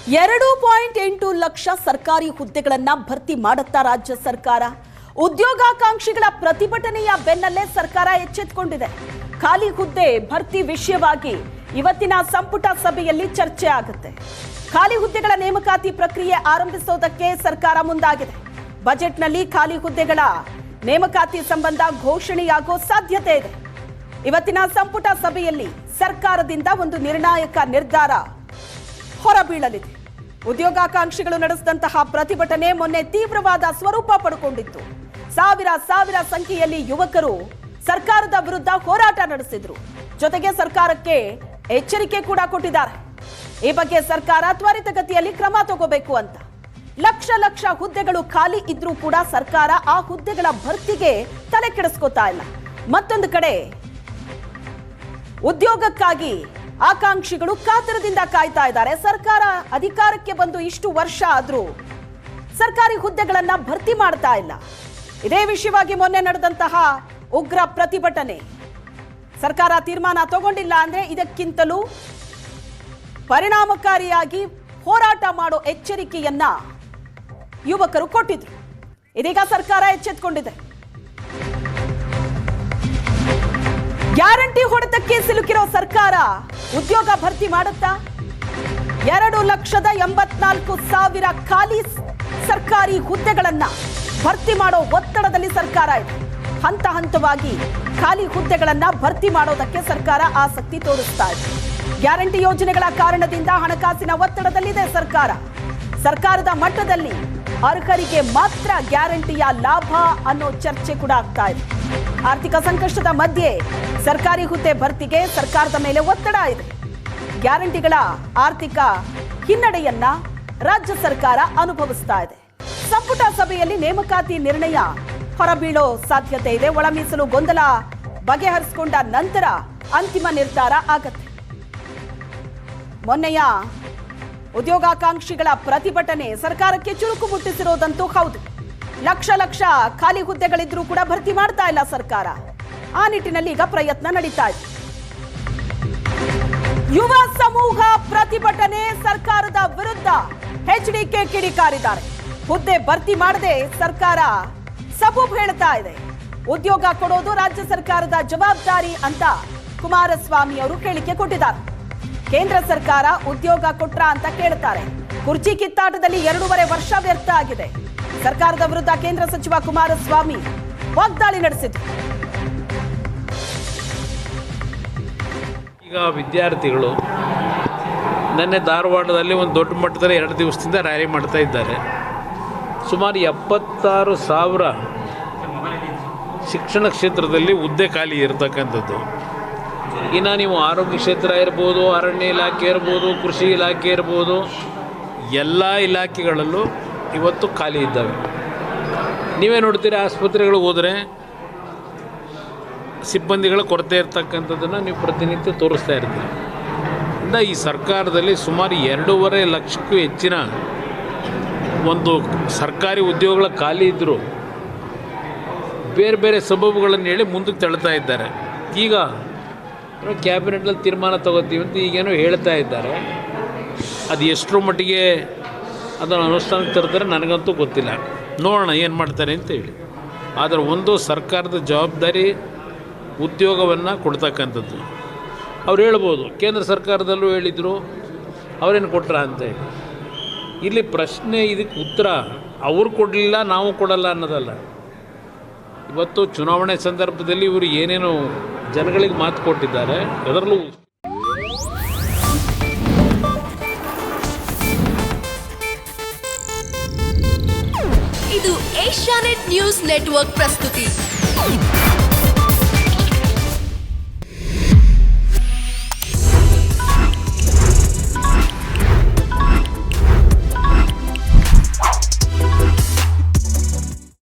2.8 ಲಕ್ಷ ಸರ್ಕಾರಿ ಹುದ್ದೆಗಳನ್ನು ಭರ್ತಿ ಮಾಡುತ್ತಾ ರಾಜ್ಯ ಸರ್ಕಾರ. ಉದ್ಯೋಗಾಕಾಂಕ್ಷಿಗಳ ಪ್ರತಿಭಟನೆಯ ಬೆನ್ನಲ್ಲೇ ಸರ್ಕಾರ ಎಚ್ಚೆತ್ತುಕೊಂಡಿದೆ. ಖಾಲಿ ಹುದ್ದೆ ಭರ್ತಿ ವಿಷಯವಾಗಿ ಇವತ್ತಿನ ಸಂಪುಟ ಸಭೆಯಲ್ಲಿ ಚರ್ಚೆ ಆಗುತ್ತೆ. ಖಾಲಿ ಹುದ್ದೆಗಳ ನೇಮಕಾತಿ ಪ್ರಕ್ರಿಯೆ ಆರಂಭಿಸೋದಕ್ಕೆ ಸರ್ಕಾರ ಮುಂದಾಗಿದೆ. ಬಜೆಟ್ನಲ್ಲಿ ಖಾಲಿ ಹುದ್ದೆಗಳ ನೇಮಕಾತಿ ಸಂಬಂಧ ಘೋಷಣೆಯಾಗೋ ಸಾಧ್ಯತೆ ಇದೆ. ಇವತ್ತಿನ ಸಂಪುಟ ಸಭೆಯಲ್ಲಿ ಸರ್ಕಾರದಿಂದ ಒಂದು ನಿರ್ಣಾಯಕ ನಿರ್ಧಾರ ಹೊರಬೀಳಲಿದೆ. ಉದ್ಯೋಗಾಕಾಂಕ್ಷಿಗಳು ನಡೆಸಿದಂತಹ ಪ್ರತಿಭಟನೆ ಮೊನ್ನೆ ತೀವ್ರವಾದ ಸ್ವರೂಪ ಪಡೆದುಕೊಂಡಿತ್ತು. ಸಾವಿರ ಸಂಖ್ಯೆಯಲ್ಲಿ ಯುವಕರು ಸರ್ಕಾರದ ವಿರುದ್ಧ ಹೋರಾಟ ನಡೆಸಿದ್ರು. ಜೊತೆಗೆ ಸರ್ಕಾರಕ್ಕೆ ಎಚ್ಚರಿಕೆ ಕೂಡ ಕೊಟ್ಟಿದ್ದಾರೆ. ಈ ಬಗ್ಗೆ ಸರ್ಕಾರ ತ್ವರಿತಗತಿಯಲ್ಲಿ ಕ್ರಮ ತಗೋಬೇಕು ಅಂತ. ಲಕ್ಷ ಹುದ್ದೆಗಳು ಖಾಲಿ ಇದ್ರೂ ಕೂಡ ಸರ್ಕಾರ ಆ ಹುದ್ದೆಗಳ ಭರ್ತಿಗೆ ತಲೆ ಕೆಡಿಸ್ಕೋತಾ ಇಲ್ಲ. ಮತ್ತೊಂದು ಕಡೆ ಉದ್ಯೋಗಕ್ಕಾಗಿ ಆಕಾಂಕ್ಷಿಗಳು ಕಾತರದಿಂದ ಕಾಯ್ತಾ ಇದ್ದಾರೆ. ಸರ್ಕಾರ ಅಧಿಕಾರಕ್ಕೆ ಬಂದು ಇಷ್ಟು ವರ್ಷ ಆದ್ರೂ ಸರ್ಕಾರಿ ಹುದ್ದೆಗಳನ್ನ ಭರ್ತಿ ಮಾಡ್ತಾ ಇಲ್ಲ. ಇದೇ ವಿಷಯವಾಗಿ ಮೊನ್ನೆ ನಡೆದಂತಹ ಉಗ್ರ ಪ್ರತಿಭಟನೆ, ಸರ್ಕಾರ ತೀರ್ಮಾನ ತಗೊಂಡಿಲ್ಲ ಅಂದ್ರೆ ಇದಕ್ಕಿಂತಲೂ ಪರಿಣಾಮಕಾರಿಯಾಗಿ ಹೋರಾಟ ಮಾಡೋ ಎಚ್ಚರಿಕೆಯನ್ನ ಯುವಕರು ಕೊಟ್ಟಿದ್ರು. ಇದೀಗ ಸರ್ಕಾರ ಎಚ್ಚೆತ್ತುಕೊಂಡಿದೆ. ಗ್ಯಾರಂಟಿ ಹೊಡೆತಕ್ಕೆ ಸಿಲುಕಿರೋ ಸರ್ಕಾರ ಉದ್ಯೋಗ ಭರ್ತಿ ಮಾಡುತ್ತಾ? 2,84,000 ಖಾಲಿ ಸರ್ಕಾರಿ ಹುದ್ದೆಗಳನ್ನ ಭರ್ತಿ ಮಾಡೋ ಒತ್ತಡದಲ್ಲಿ ಸರ್ಕಾರ ಇದೆ. ಹಂತ ಹಂತವಾಗಿ ಖಾಲಿ ಹುದ್ದೆಗಳನ್ನ ಭರ್ತಿ ಮಾಡೋದಕ್ಕೆ ಸರ್ಕಾರ ಆಸಕ್ತಿ ತೋರಿಸ್ತಾ ಇದೆ. ಗ್ಯಾರಂಟಿ ಯೋಜನೆಗಳ ಕಾರಣದಿಂದ ಹಣಕಾಸಿನ ಒತ್ತಡದಲ್ಲಿದೆ ಸರ್ಕಾರ. ಸರ್ಕಾರದ ಮಟ್ಟದಲ್ಲಿ ಅರ್ಹರಿಗೆ ಮಾತ್ರ ಗ್ಯಾರಂಟಿಯ ಲಾಭ ಅನ್ನೋ ಚರ್ಚೆ ಕೂಡ ಆಗ್ತಾ ಇದೆ. ಆರ್ಥಿಕ ಸಂಕಷ್ಟದ ಮಧ್ಯೆ ಸರ್ಕಾರಿ ಹುದ್ದೆ ಭರ್ತಿಗೆ ಸರ್ಕಾರದ ಮೇಲೆ ಒತ್ತಡ ಇದೆ. ಗ್ಯಾರಂಟಿಗಳ ಆರ್ಥಿಕ ಹಿನ್ನಡೆಯನ್ನ ರಾಜ್ಯ ಸರ್ಕಾರ ಅನುಭವಿಸ್ತಾ ಇದೆ. ಸಂಪುಟ ಸಭೆಯಲ್ಲಿ ನೇಮಕಾತಿ ನಿರ್ಣಯ ಹೊರಬೀಳೋ ಸಾಧ್ಯತೆ ಇದೆ. ಒಳ ಮೀಸಲು ಗೊಂದಲ ಬಗೆಹರಿಸಿಕೊಂಡ ನಂತರ ಅಂತಿಮ ನಿರ್ಧಾರ ಆಗತ್ತೆ. ಮೊನ್ನೆಯ ಉದ್ಯೋಗಾಕಾಂಕ್ಷಿಗಳ ಪ್ರತಿಭಟನೆ ಸರ್ಕಾರಕ್ಕೆ ಚುರುಕು ಮುಟ್ಟಿಸಿರೋದಂತೂ ಹೌದು. ಲಕ್ಷ ಖಾಲಿ ಹುದ್ದೆಗಳಿದ್ರೂ ಕೂಡ ಭರ್ತಿ ಮಾಡ್ತಾ ಇಲ್ಲ ಸರ್ಕಾರ. ಆ ನಿಟ್ಟಿನಲ್ಲಿ ಈಗ ಪ್ರಯತ್ನ ನಡೀತಾ ಇದೆ. ಯುವ ಸಮೂಹ ಪ್ರತಿಭಟನೆ ಸರ್ಕಾರದ ವಿರುದ್ಧ ಎಚ್ಡಿಕೆ ಕಿಡಿಕಾರಿದ್ದಾರೆ. ಹುದ್ದೆ ಭರ್ತಿ ಮಾಡದೆ ಸರ್ಕಾರ ಸಬೂಬು ಹೇಳ್ತಾ ಇದೆ. ಉದ್ಯೋಗ ಕೊಡೋದು ರಾಜ್ಯ ಸರ್ಕಾರದ ಜವಾಬ್ದಾರಿ ಅಂತ ಕುಮಾರಸ್ವಾಮಿ ಅವರು ಹೇಳಿಕೆ ಕೊಟ್ಟಿದ್ದಾರೆ. ಕೇಂದ್ರ ಸರ್ಕಾರ ಉದ್ಯೋಗ ಕೊಟ್ರಾ ಅಂತ ಕೇಳ್ತಾರೆ. ಕುರ್ಚಿ ಕಿತ್ತಾಟದಲ್ಲಿ 2.5 ವರ್ಷ ವ್ಯರ್ಥ ಆಗಿದೆ. ಸರ್ಕಾರದ ವಿರುದ್ಧ ಕೇಂದ್ರ ಸಚಿವ ಕುಮಾರಸ್ವಾಮಿ ವಾಗ್ದಾಳಿ ನಡೆಸಿದ್ರು. ಈಗ ವಿದ್ಯಾರ್ಥಿಗಳು ನಿನ್ನೆ ಧಾರವಾಡದಲ್ಲಿ ಒಂದು ದೊಡ್ಡ ಮಟ್ಟದಲ್ಲಿ 2 ದಿವಸದಿಂದ ರ್ಯಾಲಿ ಮಾಡ್ತಾ ಇದ್ದಾರೆ. ಸುಮಾರು 76,000 ಶಿಕ್ಷಣ ಕ್ಷೇತ್ರದಲ್ಲಿ ಹುದ್ದೆ ಖಾಲಿ ಇರತಕ್ಕಂಥದ್ದು. ಇನ್ನು ನೀವು ಆರೋಗ್ಯ ಕ್ಷೇತ್ರ ಇರ್ಬೋದು, ಅರಣ್ಯ ಇಲಾಖೆ ಇರ್ಬೋದು, ಕೃಷಿ ಇಲಾಖೆ ಇರ್ಬೋದು, ಎಲ್ಲ ಇಲಾಖೆಗಳಲ್ಲೂ ಇವತ್ತು ಖಾಲಿ ಇದ್ದಾವೆ. ನೀವೇ ನೋಡ್ತೀರಿ, ಆಸ್ಪತ್ರೆಗಳಿಗೆ ಹೋದರೆ ಸಿಬ್ಬಂದಿಗಳ ಕೊರತೆ ಇರ್ತಕ್ಕಂಥದ್ದನ್ನು ನೀವು ಪ್ರತಿನಿತ್ಯ ತೋರಿಸ್ತಾ ಇರ್ತೀರಿ. ಇಂದ ಈ ಸರ್ಕಾರದಲ್ಲಿ ಸುಮಾರು 2.5 ಲಕ್ಷಕ್ಕೂ ಹೆಚ್ಚಿನ ಒಂದು ಸರ್ಕಾರಿ ಉದ್ಯೋಗಗಳ ಖಾಲಿ ಇದ್ದರೂ ಬೇರೆ ಬೇರೆ ಸಬಬುಗಳನ್ನು ಹೇಳಿ ಮುಂದಕ್ಕೆ ತಳ್ತಾ ಇದ್ದಾರೆ. ಈಗ ಕ್ಯಾಬಿನೆಟ್ನಲ್ಲಿ ತೀರ್ಮಾನ ತಗೋತೀವಿ ಅಂತ ಈಗೇನೋ ಹೇಳ್ತಾ ಇದ್ದಾರೆ. ಅದು ಎಷ್ಟರ ಮಟ್ಟಿಗೆ ಅದನ್ನು ಅನುಷ್ಠಾನಕ್ಕೆ ತರ್ತಾರೆ ನನಗಂತೂ ಗೊತ್ತಿಲ್ಲ. ನೋಡೋಣ ಏನು ಮಾಡ್ತಾರೆ ಅಂತ ಹೇಳಿ. ಆದರೆ ಒಂದು ಸರ್ಕಾರದ ಜವಾಬ್ದಾರಿ ಉದ್ಯೋಗವನ್ನು ಕೊಡ್ತಕ್ಕಂಥದ್ದು. ಅವ್ರು ಹೇಳ್ಬೋದು ಕೇಂದ್ರ ಸರ್ಕಾರದಲ್ಲೂ ಹೇಳಿದರು, ಅವರೇನು ಕೊಟ್ರ ಅಂತ ಹೇಳಿ. ಇಲ್ಲಿ ಪ್ರಶ್ನೆ, ಇದಕ್ಕೆ ಉತ್ತರ ಅವ್ರು ಕೊಡಲಿಲ್ಲ ನಾವು ಕೊಡಲ್ಲ ಅನ್ನೋದಲ್ಲ. ಇವತ್ತು ಚುನಾವಣೆ ಸಂದರ್ಭದಲ್ಲಿ ಇವರು ಏನೇನು ಜನಗಳಿಗೆ ಮಾತು ಕೊಟ್ಟಿದ್ದಾರೆ, ಅದರಲ್ಲೂ ಇದು ಏಷ್ಯಾನೆಟ್ ನ್ಯೂಸ್ ನೆಟ್ವರ್ಕ್ ಪ್ರಸ್ತುತಿ.